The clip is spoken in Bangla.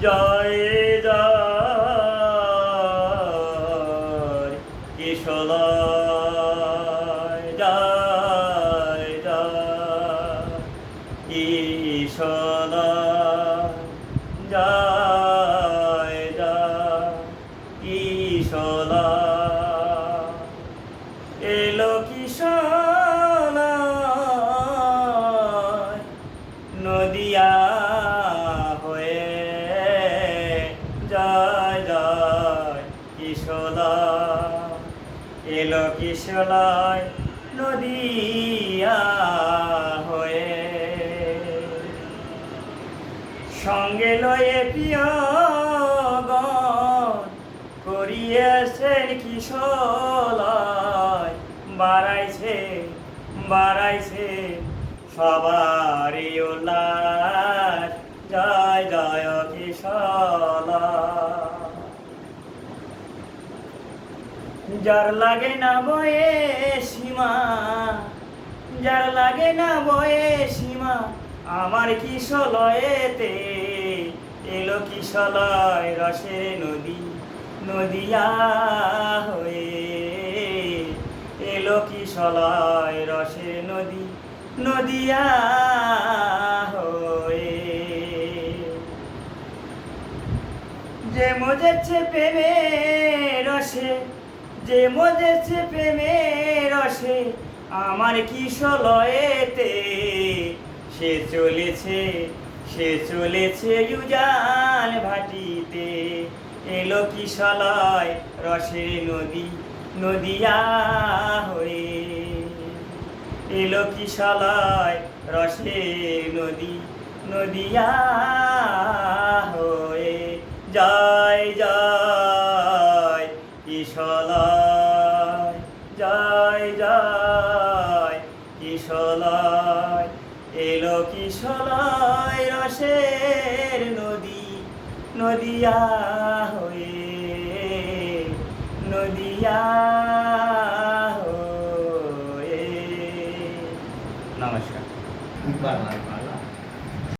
জয় জয় কিশলয় জয় জয় কিশলয় জয় জয় কিশলয় এলো কিশলয় নদিয়া হয়ে জয় জয় কিশলয় এলো কিশলয় নদিয়া হয়ে সঙ্গে লয়ে প্রিয়গণ করিয়েছেন কিশলয় বাড়াইছে বাড়াইছে সবারই উল্লাস জয় জয় কিশলয় যার লাগে না বয়ে সীমা যার লাগে না বয়ে সীমা আমার কিশলয়েতে এলো কিশলয় রসের নদী নদিয়া হয়ে এলো কিশলয় রসের নদী নদিয়া হয়ে যে মজেছে প্রেমের রসে যে মজেছে প্রেমের রসে আমার কিশলয়েতে সে চলেছে ইউজান ভাটিতে এলো কিশলয় রসের নদী নদিয়া হয়ে এলো কিশলয় রসের নদী নদিয়া হয়ে জয় জয় কিশলয় জয় জয় কিশলয় এলো কিশলয় রসের নদী নদিয়া হয়ে নদিয়া হয়ে নমস্কার।